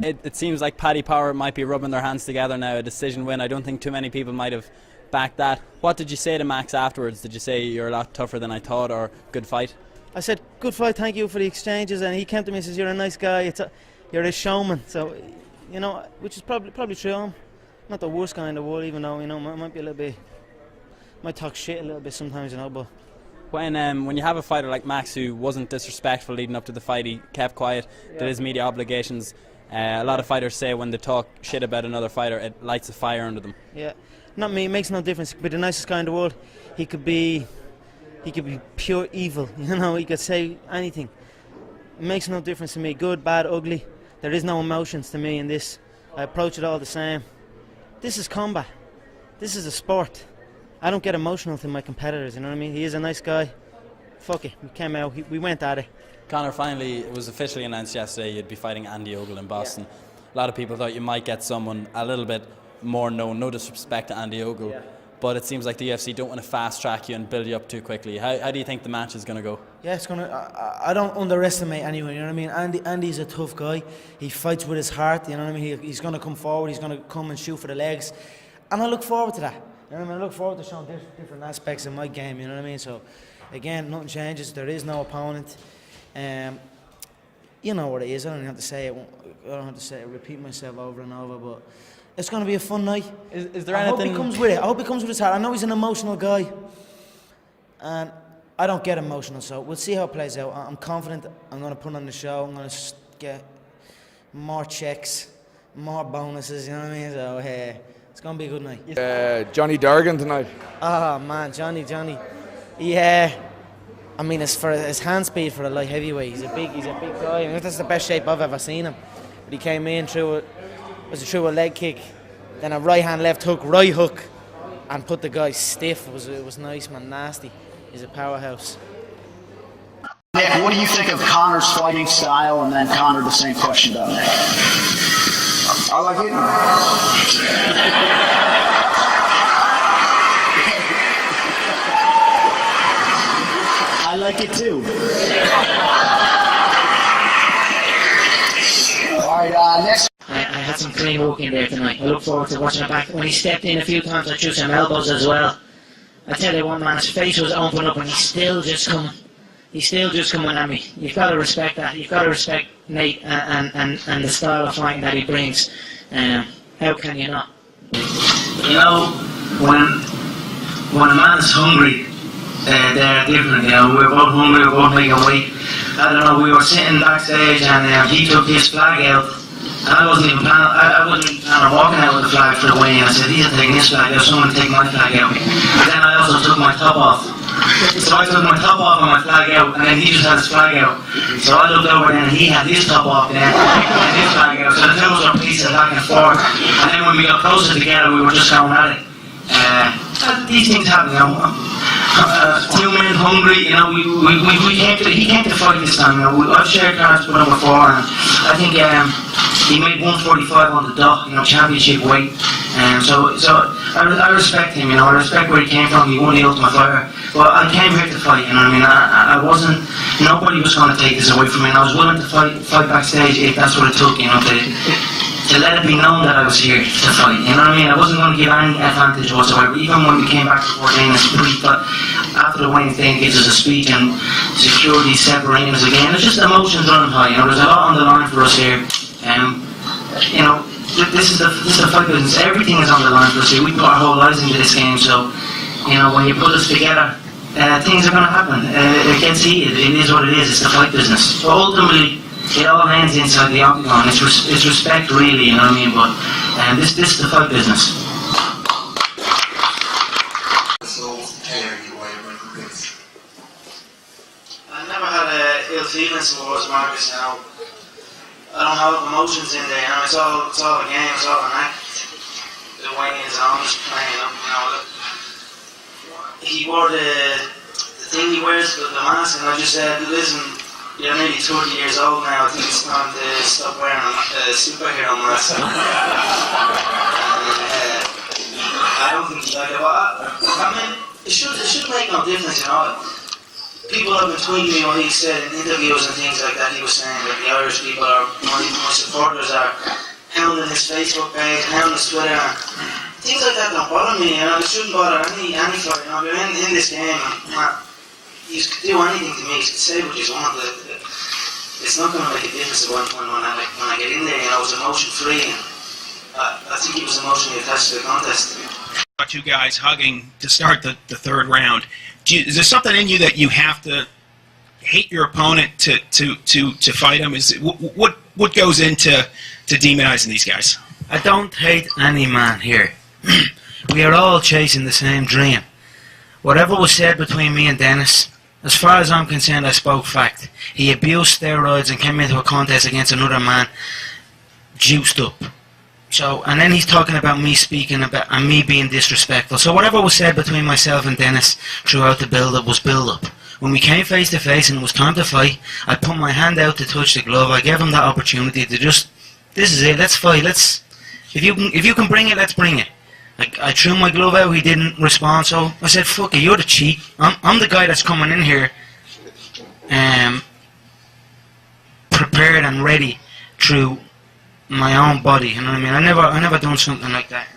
It seems like Paddy Power might be rubbing their hands together now, a decision win. I don't think too many people might have backed that. What did you say to Max afterwards? Did you say you're a lot tougher than I thought, or good fight? I said, good fight, thank you for the exchanges, and he came to me and says, you're a nice guy, you're a showman. So, you know, which is probably true. I'm not the worst guy in the world, even though, you know, I might be a little bit, might talk shit a little bit sometimes, you know, but when you have a fighter like Max who wasn't disrespectful leading up to the fight, he kept quiet, did his media obligations. A lot of fighters say when they talk shit about another fighter, it lights a fire under them. Yeah, not me. It makes no difference. He could be the nicest guy in the world. He could be pure evil. You know, he could say anything. It makes no difference to me. Good, bad, ugly. There is no emotions to me in this. I approach it all the same. This is combat. This is a sport. I don't get emotional to my competitors. You know what I mean? He is a nice guy. Fuck it. We came out. We went at it. Conor, finally, it was officially announced yesterday you'd be fighting Andy Ogle in Boston. A lot of people thought you might get someone a little bit more known, no disrespect to Andy Ogle, but it seems like the UFC don't want to fast track you and build you up too quickly. How do you think the match is going to go? Yeah, it's gonna. I don't underestimate anyone. You know what I mean? Andy's a tough guy. He fights with his heart. You know what I mean? He's going to come forward. He's going to come and shoot for the legs, and I look forward to that. You know what I mean? I look forward to showing different aspects of my game. You know what I mean? So, again, nothing changes. There is no opponent. You know what it is. I don't have to say it. I don't have to say it. Repeat myself over and over, but it's going to be a fun night. Is there anything? I hope he comes with it. I hope he comes with his heart. I know he's an emotional guy, and I don't get emotional, so we'll see how it plays out. I'm confident I'm going to put on the show. I'm going to get more checks, more bonuses. You know what I mean? So it's going to be a good night. Johnny Durgan tonight. Oh man, Johnny. Yeah. I mean, it's for his hand speed for a light heavyweight. He's a big guy. I mean, that's the best shape I've ever seen him. But he came in through a leg kick, then a right hand left hook, right hook, and put the guy stiff. It was nice, man. Nasty. He's a powerhouse. Nick, what do you think of Conor's fighting style? And then Conor, the same question about Nick. I like it. I like it too. Alright, next. I had some clean work in there tonight. I look forward to watching it back. When he stepped in a few times, I threw some elbows as well. I tell you, one man's face was open up and he's still just coming. He's still just coming at me. You've got to respect that. You've got to respect Nate and the style of fighting that he brings. How can you not? You know, when a man's hungry, they're different, you know. We were both hungry, we were both making weight. I don't know, we were sitting backstage and he took his flag out. And I wasn't even planning on walking out with the flag for the weigh-in. I said, he's taking his flag out, someone take my flag out. But then I also took my top off. So I took my top off and my flag out, and then he just had his flag out. So I looked over and he had his top off and his flag out. So the two of us were pacing back and forth. And then when we got closer together, we were just going at it. These things happen, you know. Two men hungry, you know. He came to fight this time. You know, I've shared cards with him before, and I think he made 145 on the dot, you know, championship weight. So I respect him, you know. I respect where he came from. He won the Ultimate Fighter, but I came here to fight. You know what I mean? I wasn't. Nobody was going to take this away from me. And I was willing to fight backstage if that's what it took, you know, to let it be known that I was here to fight. You know what I mean? I wasn't going to give any advantage whatsoever. Even when we came back to 14 and split, but after the Wayne thing gives us a speech and security separating us again, it's just emotions running high. You know, there's a lot on the line for us here. You know, this is the fight business. Everything is on the line for us here. We put our whole lives into this game, so you know, when you put us together, things are going to happen. It gets heated. It is what it is. It's the fight business. So ultimately, it all ends inside the octagon. It's respect, really, you know what I mean? But this is the fight business. I never had ill feelings towards Marcus, you know. I don't have emotions in there, you know. It's all a game, it's all an act. The way is on, just playing up, you know. He wore the thing he wears, the mask, and I just said, listen, you're nearly 30 years old now. I think it's time to stop wearing a superhero mask. I don't think he's like it. But I mean, it should make no difference, you know. people have been tweeting me what he said in interviews and things like that. He was saying that the Irish people are, my supporters are hounding his Facebook page, hounding his Twitter. Things like that don't bother me, you know. It shouldn't bother any fighter. You know, we're in this game. You can do anything to me. You can say what you want. It's not going to make a difference when I get in there. You know, it was emotion free. I think he was emotionally attached to the contest. Two guys hugging to start the third round. Is there something in you that you have to hate your opponent to fight him? Is what goes into demonizing these guys? I don't hate any man here. We are all chasing the same dream. Whatever was said between me and Dennis, as far as I'm concerned, I spoke fact. He abused steroids and came into a contest against another man juiced up. So, and then he's talking about me speaking about and me being disrespectful. So whatever was said between myself and Dennis throughout the build-up was build-up. When we came face to face and it was time to fight, I put my hand out to touch the glove. I gave him that opportunity to just, this is it, let's fight. If you can bring it, let's bring it. I threw my glove out. He didn't respond. So I said, "Fuck it, you're the cheat. I'm the guy that's coming in here, prepared and ready through my own body." You know what I mean? I never done something like that.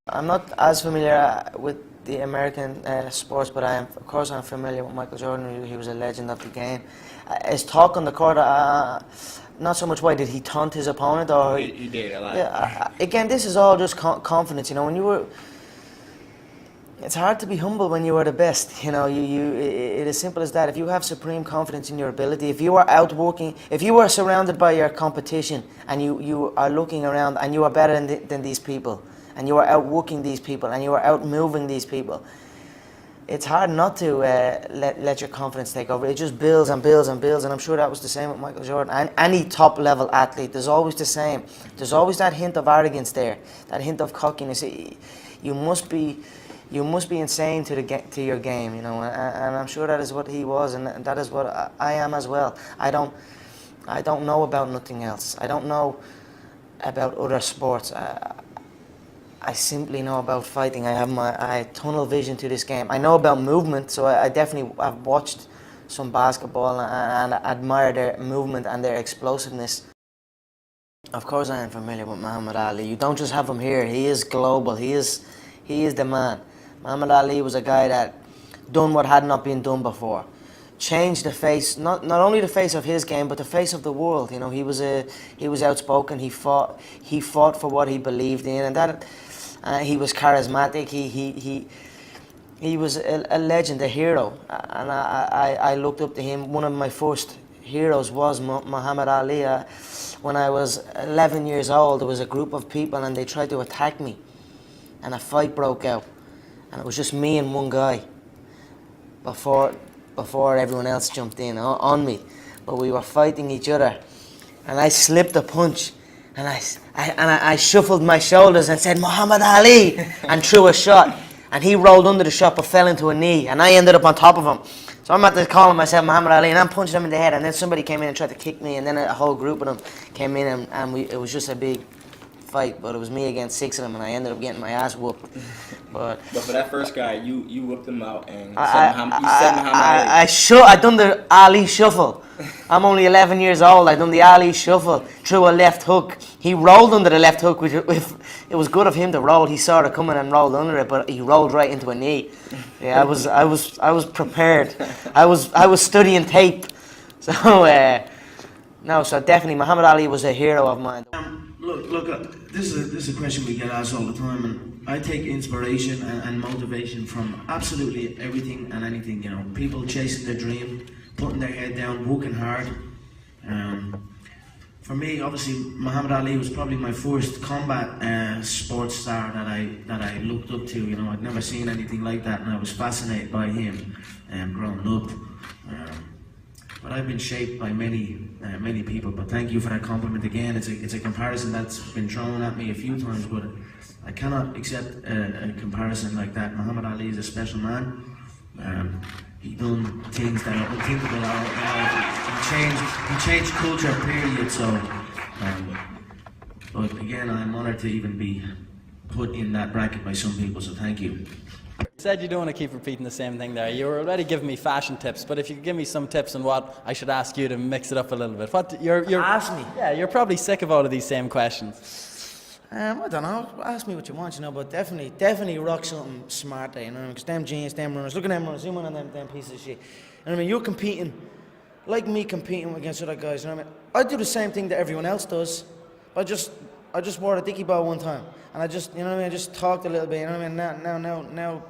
I'm not as familiar with the American sports, but of course I'm familiar with Michael Jordan. He was a legend of the game. His talk on the court, not so much why did he taunt his opponent, or he did a lot. Yeah, again, this is all just confidence. You know, when you were, it's hard to be humble when you are the best. You know, it is simple as that. If you have supreme confidence in your ability, if you are outworking, if you are surrounded by your competition and you are looking around and you are better than these people, and you are outworking these people, and you are outmoving these people, it's hard not to let your confidence take over. It just builds and builds and builds, and I'm sure that was the same with Michael Jordan. And any top level athlete, there's always the same. There's always that hint of arrogance there, that hint of cockiness. You must be insane to your game, you know. And I'm sure that is what he was, and that is what I am as well. I don't know about nothing else. I don't know about other sports. I simply know about fighting. I have tunnel vision to this game. I know about movement, so I definitely have watched some basketball and admire their movement and their explosiveness. Of course I am familiar with Muhammad Ali. You don't just have him here. He is global. He is the man. Muhammad Ali was a guy that done what had not been done before. Changed the face, not only the face of his game, but the face of the world. You know, he was outspoken. He fought for what he believed in, and that he was charismatic. He was a legend, a hero, and I looked up to him. One of my first heroes was Muhammad Ali. When I was 11 years old, there was a group of people and they tried to attack me, and a fight broke out, and it was just me and one guy before everyone else jumped in on me. But we were fighting each other, and I slipped a punch, and I shuffled my shoulders and said Muhammad Ali and threw a shot, and he rolled under the shot but fell into a knee, and I ended up on top of him. So I'm at the calling myself Muhammad Ali, and I'm punching him in the head, and then somebody came in and tried to kick me, and then a whole group of them came in, and it was just a big fight, but it was me against 6 of them, and I ended up getting my ass whooped. But for that first guy, you whipped him out, and you said Muhammad Ali. I done the Ali shuffle. I'm only 11 years old. I done the Ali shuffle, threw a left hook. He rolled under the left hook, which it was good of him to roll. He saw it coming and rolled under it, but he rolled right into a knee. Yeah, I was prepared. I was studying tape. So no, so definitely Muhammad Ali was a hero of mine. Look, this is a question we get asked all the time, and I take inspiration and motivation from absolutely everything and anything. You know, people chasing their dream, putting their head down, working hard. For me, obviously, Muhammad Ali was probably my first combat sports star that I looked up to. You know, I'd never seen anything like that, and I was fascinated by him growing up. But I've been shaped by many people. But thank you for that compliment again. It's a comparison that's been thrown at me a few times, but I cannot accept a comparison like that. Muhammad Ali is a special man. He done things that are unthinkable. He changed culture, period. So, but again, I'm honoured to even be put in that bracket by some people. So thank you. You said you don't want to keep repeating the same thing there. You were already giving me fashion tips, but if you could give me some tips on what I should ask you to mix it up a little bit. What you're ask me? Yeah, you're probably sick of all of these same questions. I don't know. Ask me what you want, you know, but definitely rock something smart there, you know, because them jeans, them runners, look at them runners, zoom in on them pieces of shit. And I mean, you're competing, like me competing against other guys, you know what I mean? I do the same thing that everyone else does. I just wore a dicky bow one time, and I just, you know what I mean, I just talked a little bit, you know what I mean, now,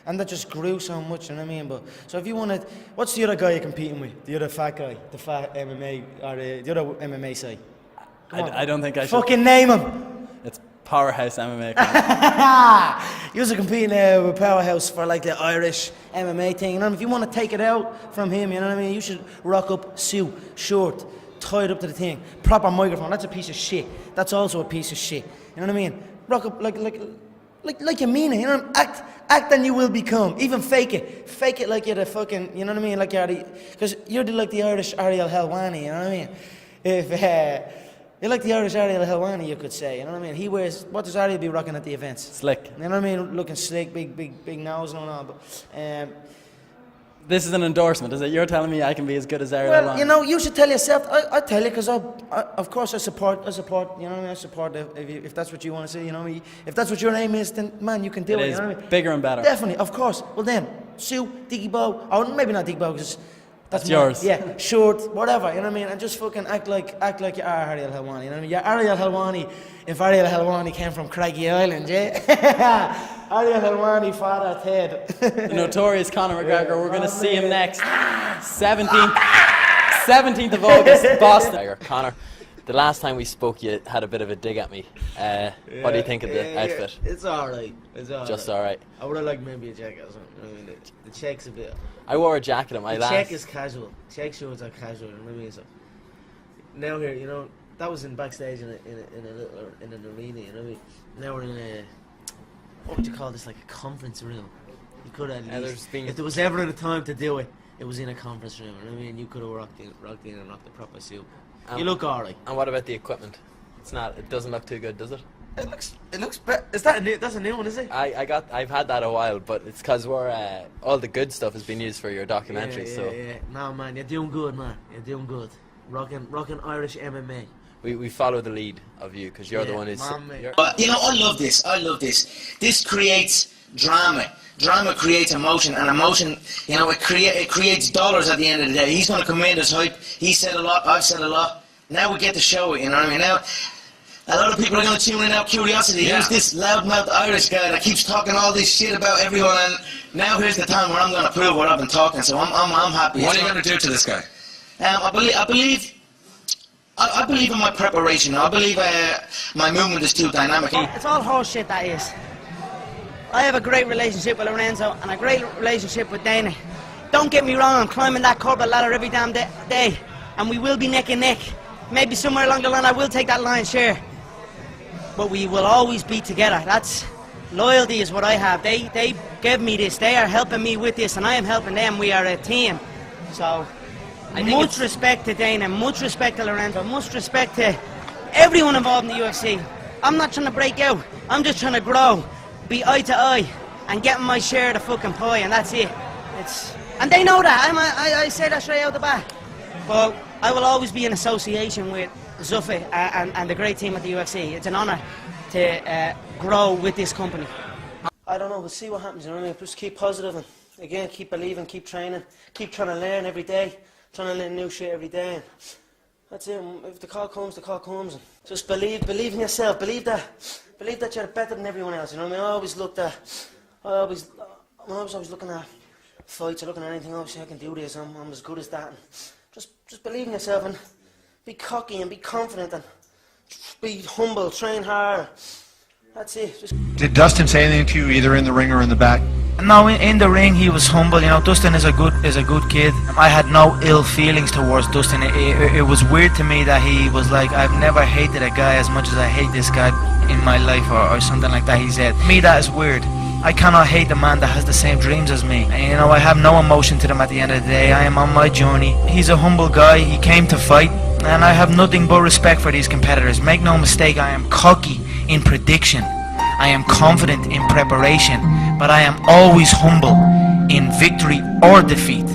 and that just grew so much, you know what I mean? But, so if you wanted, what's the other guy you're competing with? The other fat guy, the fat MMA, or the other MMA side? I don't think I should. Fucking name him! It's Powerhouse MMA. You're competing with Powerhouse for like the Irish MMA thing, you know what I mean? If you want to take it out from him, you know what I mean, you should rock up suit, short, tied up to the thing, proper microphone. That's a piece of shit. That's also a piece of shit. You know what I mean? Rock up like you mean it. You know what I mean? Act and you will become. Even fake it like you're the fucking. You know what I mean? Like you're because you're like the Irish Ariel Helwani. You know what I mean? If you're like the Irish Ariel Helwani, you could say. You know what I mean? He wears. What does Ariel be rocking at the events? Slick. You know what I mean? Looking slick, big nose and all. But this is an endorsement, is it? You're telling me I can be as good as Ariel? Well, you know, you should tell yourself. I tell you because of course I support. You know what I mean? I support if that's what you want to say. You know what I mean? If that's what your aim is, then man, you can do it. It is you know what I mean? bigger and better. Definitely, of course. Well then, Sue, Diggy Bow, or maybe not Diggy Bow because that's yours. Yeah, short, whatever. You know what I mean? And just fucking act like you are Ariel Helwani. You know what I mean? You're Ariel Helwani. If Ariel Helwani came from Craggy Island, yeah. Ariel Helwani, father Ted. The notorious Conor McGregor. We're going to see him next. 17th of August, Boston. Conor, the last time we spoke, you had a bit of a dig at me. What do you think of the outfit? It's alright. Just alright. I would have liked maybe a jacket or something. I mean, the check's a bit. I wore a jacket at my last. The check is casual. Check shorts are casual. You know what I mean? So now here, you know, that was in backstage in an arena. You know what I mean? Now we're in a. What would you call this? Like a conference room. You could at least. If there was ever a time to do it, it was in a conference room. You know what I mean? You could have rocked in and rocked the proper suit. You look alright. And what about the equipment? It doesn't look too good, does it? It looks better. Is that that's a new one, is it? I've had that a while, but it's because we're all the good stuff has been used for your documentary. Yeah. No man, you're doing good, man. You're doing good. Rocking Irish MMA. We follow the lead of you because you're the one who's. You know, I love this. This creates drama. Drama creates emotion, and emotion, you know, it creates dollars at the end of the day. He's going to come in as hype. He said a lot. I've said a lot. Now we get to show it. You know what I mean? Now, a lot of people are going to tune in out curiosity. Who's this loudmouth Irish guy that keeps talking all this shit about everyone? And now here's the time where I'm going to prove what I've been talking. So I'm happy. What are you going to do to this guy? I believe in my preparation. I believe my movement is too dynamic. It's all horse shit, that is. I have a great relationship with Lorenzo and a great relationship with Dana. Don't get me wrong, I'm climbing that corporate ladder every damn day, and we will be neck and neck. Maybe somewhere along the line I will take that lion's share, but we will always be together. That's loyalty is what I have. They gave me this. They are helping me with this, and I am helping them. We are a team. So much respect to Dana, much respect to Lorenzo, much respect to everyone involved in the UFC. I'm not trying to break out. I'm just trying to grow, be eye to eye, and get my share of the fucking pie, and that's it. And they know that. I say that straight out the back. But I will always be in association with Zuffa and the great team at the UFC. It's an honour to grow with this company. I don't know, we'll see what happens, you know what I mean? Just keep positive and, again, keep believing, keep training, keep trying to learn every day, trying to learn new shit every day. And that's it. If the call comes, the call comes. And just believe in yourself. Believe that you're better than everyone else, you know what I mean? I always looking at fights or looking at anything, obviously I can do this, I'm as good as that. And just believe in yourself and be cocky and be confident and be humble, train hard. That's it. Did Dustin say anything to you either in the ring or in the back? No, in the ring he was humble. You know, Dustin is a good kid. I had no ill feelings towards Dustin. It was weird to me that he was like, I've never hated a guy as much as I hate this guy in my life, or something like that. He said, me, that is weird. I cannot hate the man that has the same dreams as me. And, you know, I have no emotion to them at the end of the day. I am on my journey. He's a humble guy. He came to fight, and I have nothing but respect for these competitors. Make no mistake, I am cocky in prediction. I am confident in preparation, but I am always humble in victory or defeat.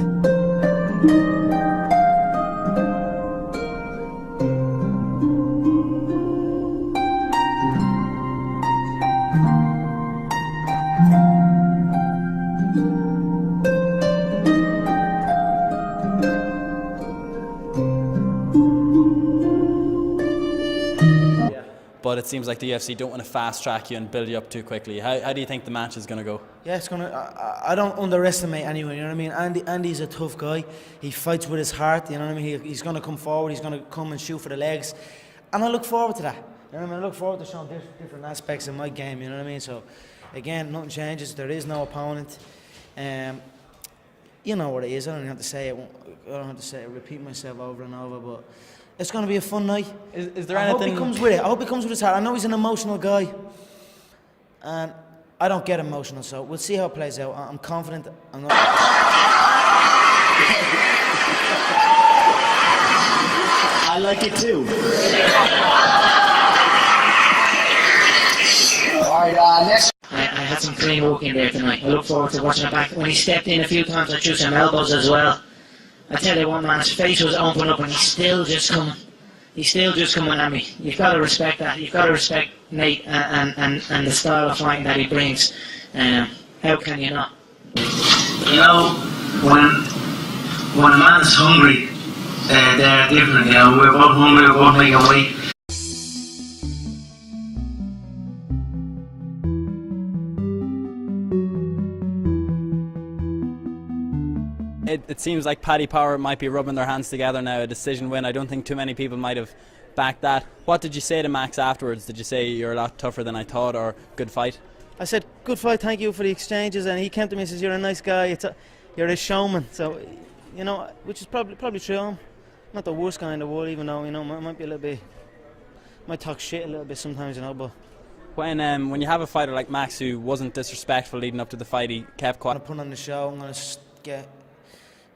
But it seems like the UFC don't want to fast track you and build you up too quickly. How do you think the match is going to go? Yeah, it's gonna. I don't underestimate anyone. You know what I mean? Andy's a tough guy. He fights with his heart. You know what I mean? He's gonna come forward. He's gonna come and shoot for the legs, and I look forward to that. You know what I mean? I look forward to showing different aspects of my game. You know what I mean? So, again, nothing changes. There is no opponent. You know what it is. I don't have to say it. I don't have to say it. Repeat myself over and over, but. It's going to be a fun night. Is there anything? I hope he comes with it. I hope he comes with his heart. I know he's an emotional guy, and I don't get emotional, so we'll see how it plays out. I'm confident. I'm not. I like it too. Alright, next. I had some clean work in there tonight. I look forward to watching it back. When he stepped in a few times, I threw some elbows as well. I tell you what, man, his face was open up and he's still just coming. He's still just coming at me. You've got to respect that. You've got to respect Nate and the style of fighting that he brings. How can you not? You know, when a man's hungry, they're different. You know, we're both hungry, we're both making weight. It seems like Paddy Power might be rubbing their hands together now, a decision win. I don't think too many people might have backed that. What did you say to Max afterwards? Did you say you're a lot tougher than I thought, or good fight? I said, good fight, thank you for the exchanges, and he came to me and says, you're a nice guy, you're a showman. So, you know, which is probably true. I'm not the worst guy in the world, even though, you know, might be a little bit, might talk shit a little bit sometimes, you know, but... When you have a fighter like Max who wasn't disrespectful leading up to the fight, he kept quiet. I'm going to put on the show, I'm going to get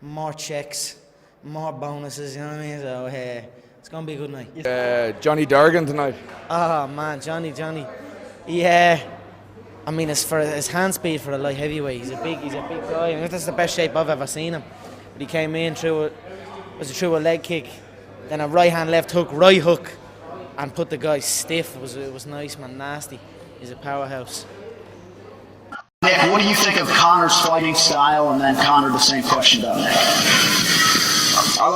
more checks, more bonuses, you know what I mean? So it's going to be a good night. Johnny Durgan tonight. Oh man, Johnny. Yeah, I mean, it's for his hand speed for a light heavyweight. He's a big guy. I mean, that's the best shape I've ever seen him. But he came in through a leg kick, then a right hand, left hook, right hook, and put the guy stiff. It was nice, man, nasty. He's a powerhouse. Nick, what do you think of Conor's fighting style? And then Conor, the same question about Nick. I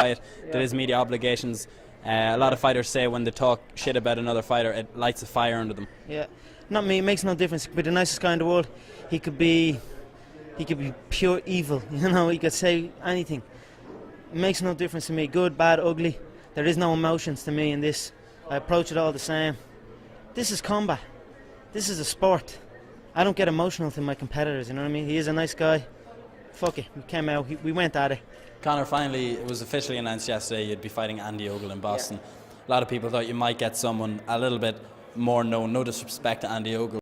like it. There is media obligations. A lot of fighters say when they talk shit about another fighter, it lights a fire under them. Yeah, not me. It makes no difference. He could be the nicest guy in the world. He could be pure evil. You know, he could say anything. It makes no difference to me. Good, bad, ugly. There is no emotions to me in this. I approach it all the same. This is combat. This is a sport. I don't get emotional to my competitors, you know what I mean? He is a nice guy. Fuck it, we came out, we went at it. Conor, finally, it was officially announced yesterday you'd be fighting Andy Ogle in Boston. Yeah. A lot of people thought you might get someone a little bit more known, no disrespect to Andy Ogle.